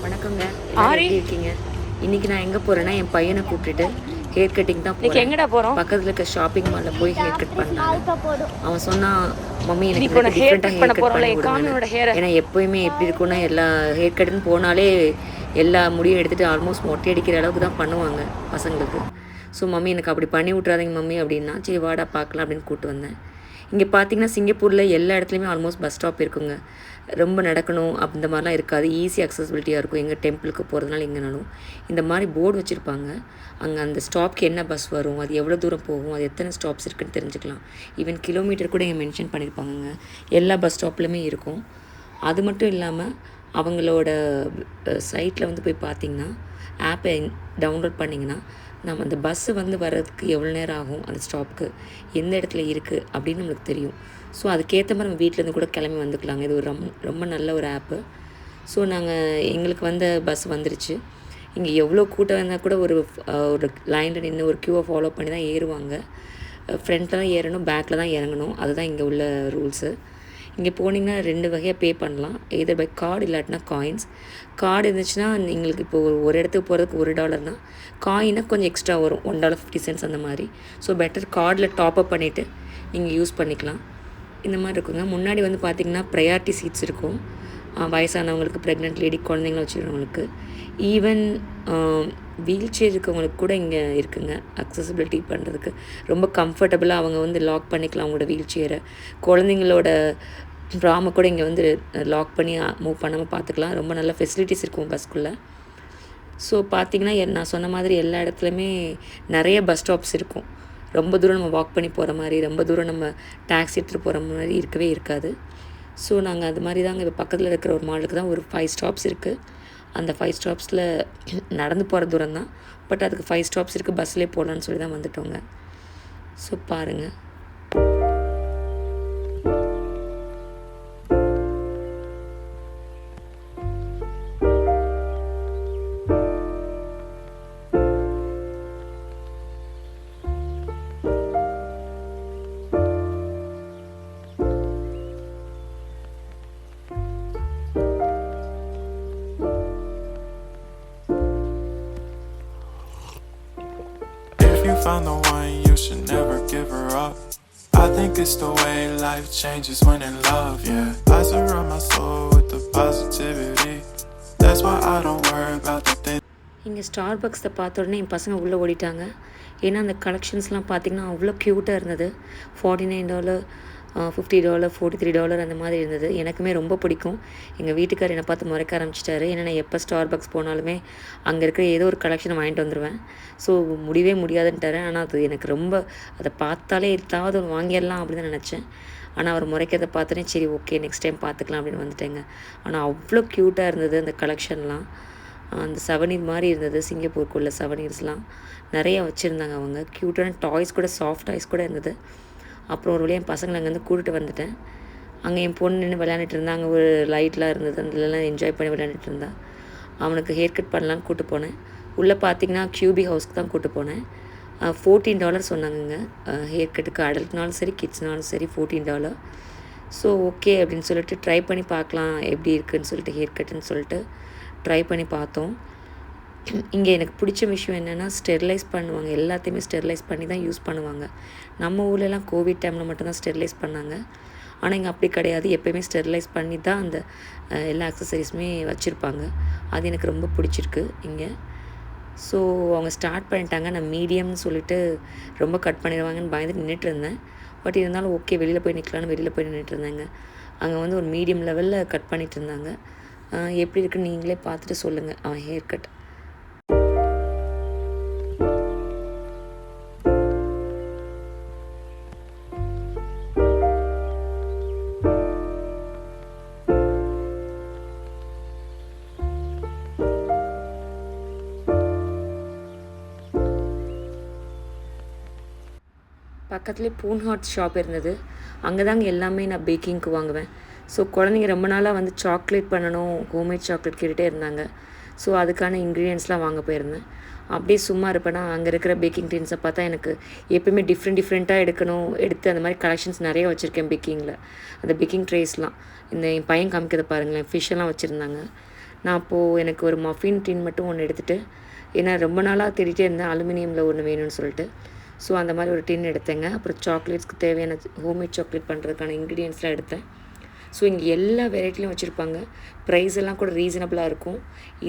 வணக்கங்க. எல்லாரும் ஆரி எப்படி இருக்கீங்க? இன்னைக்கு நான் எங்க போறேன்னா, என் பையனை கூப்பிட்டுட்டு ஹேர் கட்டிங் தான் இன்னைக்கு போறேன். எங்கடா போறோம்? பக்கத்துல இருக்க ஷாப்பிங் மால்ல போய் ஹேர் கட் பண்ணலான்னு. அவன் சொன்னான், "மம்மி எனக்கு இன்னைக்கு இந்த உன்னை வாட்டி ஹேர் டிஃப்ரெண்ட்டா கட் பண்ண ஹேர் கட் போறோம்ல, பண்ணி என் விடுங்கன்னு." காமியோட ஹேரை. ஏன்னா எப்பயுமே எப்படி இருக்கும்னா, எல்லா ஹேர் கட்டுன்னு போனாலே எல்லா முடியும் எடுத்துட்டு ஆல்மோஸ்ட் மொட்டை அடிக்கிற அளவுக்கு தான் பண்ணுவாங்க பசங்களுக்கு. ஸோ மம்மி எனக்கு அப்படி பண்ணி விட்றாதீங்க மம்மி அப்படின்னா, சரி வாடா பார்க்கலாம் அப்படின்னு கூப்பிட்டு வந்தேன். இங்கே பார்த்தீங்கன்னா சிங்கப்பூரில் எல்லா இடத்துலையுமே ஆல்மோஸ்ட் பஸ் ஸ்டாப் இருக்குங்க. ரொம்ப நடக்கணும் அந்த மாதிரிலாம் இருக்காது. ஈஸி அக்சசிபிலிட்டியாக இருக்கும். எங்கே டெம்பிளுக்கு போகிறதுனால எங்கேனாலும் இந்த மாதிரி போர்டு வச்சுருப்பாங்க. அங்கே அந்த ஸ்டாப்க்கு என்ன பஸ் வரும், அது எவ்வளோ தூரம் போகும், அது எத்தனை ஸ்டாப்ஸ் இருக்குன்னு தெரிஞ்சுக்கலாம். ஈவன் கிலோமீட்டர் கூட இங்கே மென்ஷன் பண்ணியிருப்பாங்கங்க. எல்லா பஸ் ஸ்டாப்லையுமே இருக்கும். அது மட்டும் இல்லாமல் அவங்களோட சைட்டில் வந்து போய் பார்த்திங்கன்னா, ஆப்பை டவுன்லோட் பண்ணிங்கன்னா நம்ம அந்த பஸ்ஸு வந்து வர்றதுக்கு எவ்வளோ நேரம் ஆகும், அந்த ஸ்டாப்புக்கு எந்த இடத்துல இருக்குது அப்படின்னு நம்மளுக்கு தெரியும். ஸோ அதுக்கேற்ற மாதிரி நம்ம வீட்டிலேருந்து கூட கிளம்பி வந்துக்கலாங்க. இது ஒரு ரொம்ப நல்ல ஒரு ஆப்பு. ஸோ எங்களுக்கு வந்த பஸ் வந்துருச்சு. இங்கே எவ்வளோ கூட்டம் இருந்தால் கூட ஒரு லைனில் நின்று ஒரு க்யூவை ஃபாலோ பண்ணி தான் ஏறுவாங்க. ஃப்ரண்ட்டில் தான் ஏறணும், பேக்கில் தான் இறங்கணும். அதுதான் இங்கே உள்ள ரூல்ஸு. இங்கே போனீங்கன்னா 2 வகையாக பே பண்ணலாம். எதர் பை கார்டு இல்லாட்டினா காயின்ஸ். கார்டு இருந்துச்சுன்னா எங்களுக்கு இப்போ ஒரு இடத்துக்கு போகிறதுக்கு $1 காயினாக கொஞ்சம் எக்ஸ்ட்ரா வரும், $1.50 அந்த மாதிரி. ஸோ பெட்டர் கார்டில் டாப்அப் பண்ணிவிட்டு நீங்கள் யூஸ் பண்ணிக்கலாம். இந்த மாதிரி இருக்குங்க. முன்னாடி வந்து பார்த்திங்கன்னா ப்ரையாரிட்டி சீட்ஸ் இருக்கும். வயசானவங்களுக்கு, ப்ரெக்னென்ட் லேடி, குழந்தைங்கள வச்சுருக்கவங்களுக்கு, ஈவன் வீல் சேர் இருக்கவங்களுக்கு கூட இங்கே இருக்குங்க. அக்சசிபிலிட்டி பண்ணுறதுக்கு ரொம்ப கம்ஃபர்டபுளாக அவங்க வந்து லாக் பண்ணிக்கலாம் அவங்களோட வீல் சேரை. குழந்தைங்களோட ப்ராமை கூட இங்கே வந்து லாக் பண்ணி மூவ் பண்ணாமல் பார்த்துக்கலாம். ரொம்ப நல்ல ஃபெசிலிட்டிஸ் இருக்கும் பஸ்க்குள்ளே. ஸோ பார்த்திங்கன்னா நான் சொன்ன மாதிரி எல்லா இடத்துலையுமே நிறைய பஸ் ஸ்டாப்ஸ் இருக்கும். ரொம்ப தூரம் நம்ம வாக் பண்ணி போகிற மாதிரி, ரொம்ப தூரம் நம்ம டாக்ஸி எடுத்துகிட்டு போகிற மாதிரி இருக்கவே இருக்காது. ஸோ நாங்கள் அது மாதிரி தாங்க இப்போ பக்கத்தில் இருக்கிற ஒரு மாலுக்கு தான் ஒரு 5 ஸ்டாப்ஸ் இருக்குது. அந்த 5 ஸ்டாப்ஸில் நடந்து போகிற தூரம் தான். பட் அதுக்கு 5 ஸ்டாப்ஸ் இருக்குது, பஸ்லேயே போகலான்னு சொல்லி தான் வந்துட்டோங்க. ஸோ பாருங்கள். If you found the one, you should never give her up. I think it's the way life changes when in love, yeah. I surround my soul with the positivity. That's why I don't worry about the things. இங்கே ஸ்டார்பக்ஸில் பார்த்த உடனே என் பசங்க உள்ளே ஓடிட்டாங்க. ஏன்னா அந்த கலெக்ஷன்ஸ்லாம் பார்த்திங்கன்னா அவ்வளோ க்யூட்டாக இருந்தது. $49, $50, $43 அந்த மாதிரி இருந்தது. எனக்குமே ரொம்ப பிடிக்கும். எங்கள் வீட்டுக்கார் என்னை பார்த்து முறைக்க ஆரம்பிச்சிட்டாரு. ஏன்னா நான் எப்போ ஸ்டார்பக்ஸ் போனாலுமே அங்கே இருக்கிற ஏதோ ஒரு கலெக்ஷனை வாங்கிட்டு வந்துடுவேன். ஸோ முடியவே முடியாதுன்ட்டாரு. ஆனால் அது எனக்கு ரொம்ப, அதை பார்த்தாலே ஏதாவது ஒன்று வாங்கிடலாம் அப்படின்னு தான் நினச்சேன். ஆனால் அவர் முறைக்கிறத பார்த்தோன்னே சரி ஓகே நெக்ஸ்ட் டைம் பார்த்துக்கலாம் அப்படின்னு வந்துட்டேங்க. ஆனால் அவ்வளோ க்யூட்டாக இருந்தது அந்த கலெக்ஷன்லாம். அந்த சவனீர் மாதிரி இருந்தது. சிங்கப்பூருக்குள்ள சவனீர்ஸ்லாம் நிறையா வச்சுருந்தாங்க அவங்க. க்யூட்டான டாய்ஸ் கூட, சாஃப்ட் டாய்ஸ் கூட இருந்தது. அப்புறம் ஒரு வழியாக என் பசங்களை அங்கேருந்து கூட்டிகிட்டு வந்துட்டேன். அங்கே என் பொண்ணு நின்று விளையாண்டுட்டு இருந்தா. அங்கே ஒரு லைட்லாம் இருந்தது, அதுலலாம் என்ஜாய் பண்ணி விளையாண்டுட்டு இருந்தா. அவனுக்கு ஹேர் கட் பண்ணலான்னு கூப்பிட்டு போனேன். உள்ளே பார்த்தீங்கன்னா கியூபி ஹவுஸ்க்கு தான் கூப்பிட்டு போனேன். $14 சொன்னாங்கங்க ஹேர் கட்டுக்கு. அடல்ட்னாலும் சரி, கிட்ஸ்னாலும் சரி $14. ஸோ ஓகே அப்படின்னு சொல்லிட்டு ட்ரை பண்ணி பார்க்கலாம் எப்படி இருக்குதுன்னு சொல்லிட்டு, ஹேர் கட்டுன்னு சொல்லிட்டு ட்ரை பண்ணி பார்த்தோம். இங்கே எனக்கு பிடிச்ச விஷயம் என்னென்னா, ஸ்டெரிலைஸ் பண்ணுவாங்க. எல்லாத்தையுமே ஸ்டெரிலைஸ் பண்ணி தான் யூஸ் பண்ணுவாங்க. நம்ம ஊர்லலாம் கோவிட் டைமில் மட்டும்தான் ஸ்டெரிலைஸ் பண்ணாங்க. ஆனால் இங்கே அப்படி கிடையாது. எப்போயுமே ஸ்டெரிலைஸ் பண்ணி தான் அந்த எல்லா அக்சசரிஸுமே வச்சுருப்பாங்க. அது எனக்கு ரொம்ப பிடிச்சிருக்கு இங்கே. ஸோ அவங்க ஸ்டார்ட் பண்ணிட்டாங்க. நான் மீடியம்னு சொல்லிட்டு ரொம்ப கட் பண்ணிடுவாங்கன்னு பயந்து நின்றுட்டு இருந்தேன். பட் இருந்தாலும் ஓகே வெளியில் போய் நிற்கலான்னு வெளியில் போய் நின்றுட்டு இருந்தேங்க. அங்கே வந்து ஒரு மீடியம் லெவலில் கட் பண்ணிகிட்டு இருந்தாங்க. எப்படி இருக்குன்னு நீங்களே பார்த்துட்டு சொல்லுங்கள் அவன் ஹேர் கட். பக்கத்துலேயே பூன் ஹார்ட் ஷாப் இருந்தது. அங்கே தாங்க எல்லாமே நான் பேக்கிங்க்கு வாங்குவேன். ஸோ குழந்தைங்க ரொம்ப நாளாக வந்து சாக்லேட் பண்ணணும், ஹோம்மேட் சாக்லேட் கேட்டுகிட்டே இருந்தாங்க. ஸோ அதுக்கான இன்க்ரீடியன்ட்ஸ்லாம் வாங்க போயிருந்தேன். அப்படியே சும்மா இருப்பேன்னா அங்கே இருக்கிற பேக்கிங் டின்ஸை பார்த்தா எனக்கு எப்போயுமே டிஃப்ரெண்ட்டாக எடுத்து அந்த மாதிரி கலெக்ஷன்ஸ் நிறைய வச்சுருக்கேன் பேக்கிங்கில். அந்த பேக்கிங் ட்ரேஸ்லாம் இந்த என் பையன் காமிக்கிறத பாருங்களேன், ஃபிஷ்ஷெல்லாம் வச்சுருந்தாங்க. நான் அப்போது எனக்கு ஒரு மஃபின் டின் மட்டும் ஒன்று எடுத்துகிட்டு, ஏன்னா ரொம்ப நாளாக தேடிட்டே இருந்தேன் அலுமினியமில் ஒன்று வேணும்னு சொல்லிட்டு. ஸோ அந்த மாதிரி ஒரு டின் எடுத்தேங்க. அப்புறம் சாக்லேட்ஸ்க்கு தேவையான ஹோம்மேட் சாக்லேட் பண்ணுறதுக்கான இன்க்ரீடியன்ஸ்லாம் எடுத்தேன். ஸோ இங்கே எல்லா வெரைட்டிலையும் வச்சுருப்பாங்க. ப்ரைஸ் எல்லாம் கூட ரீசனபிளாக இருக்கும்.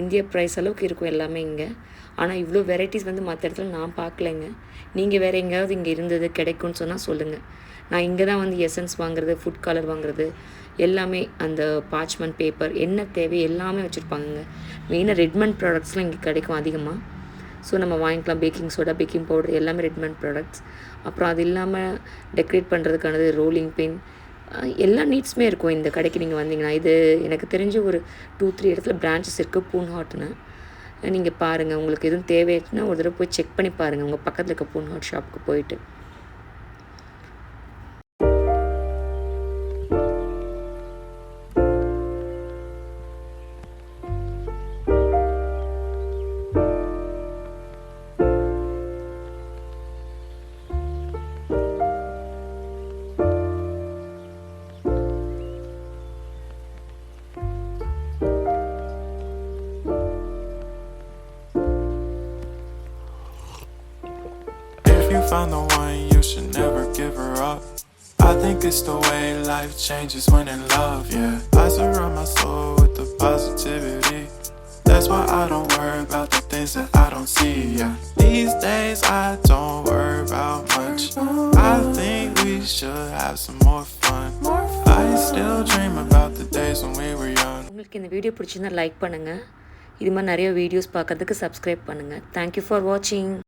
இந்திய ப்ரைஸ் அளவுக்கு இருக்கும் எல்லாமே இங்கே. ஆனால் இவ்வளோ வெரைட்டிஸ் வந்து மற்ற இடத்துல நான் பார்க்கலைங்க. நீங்கள் வேறு எங்கேயாவது இங்கே இருந்தது கிடைக்கும்னு சொன்னால் சொல்லுங்கள். நான் இங்கே தான் வந்து எசன்ஸ் வாங்குறது, ஃபுட் கலர் வாங்குறது எல்லாமே, அந்த பார்ச்மெண்ட் பேப்பர் என்ன தேவை எல்லாமே வச்சுருப்பாங்கங்க. மெயினாக ரெட்மண்ட் ப்ராடக்ட்ஸ்லாம் இங்கே கிடைக்கும் அதிகமாக. ஸோ நம்ம வாங்கிக்கலாம். பேக்கிங் சோடா, பேக்கிங் பவுடர் எல்லாமே ரெட்மண்ட் ப்ராடக்ட்ஸ். அப்புறம் அது இல்லாமல் டெக்கரேட் பண்ணுறதுக்கானது ரோலிங் பின், எல்லா நீட்ஸுமே இருக்கும் இந்த கடைக்கு நீங்கள் வந்தீங்கன்னா. இது எனக்கு தெரிஞ்சு ஒரு 2-3 இடத்துல பிரான்ச்சஸ் இருக்குது பூன் ஹாட்னு. நீங்கள் பாருங்கள், உங்களுக்கு எதுவும் தேவையாச்சுன்னா ஒரு தடவை போய் செக் பண்ணி பாருங்கள் உங்கள் பக்கத்தில் இருக்க பூன் ஹாட் ஷாப்புக்கு போயிட்டு. If you found the one, you should never give her up. I think it's the way life changes when in love, yeah. I surround my soul with the positivity. That's why I don't worry about the things that I don't see, yeah. These days I don't worry about much. I think we should have some more fun. I still dream about the days when we were young. உங்களுக்கு இந்த video பிடிச்சிருந்தா like பண்ணுங்கள். இது மாதிரி நிறைய videos பார்க்கறதுக்கு subscribe பண்ணுங்கள். Thank you for வாட்சிங்.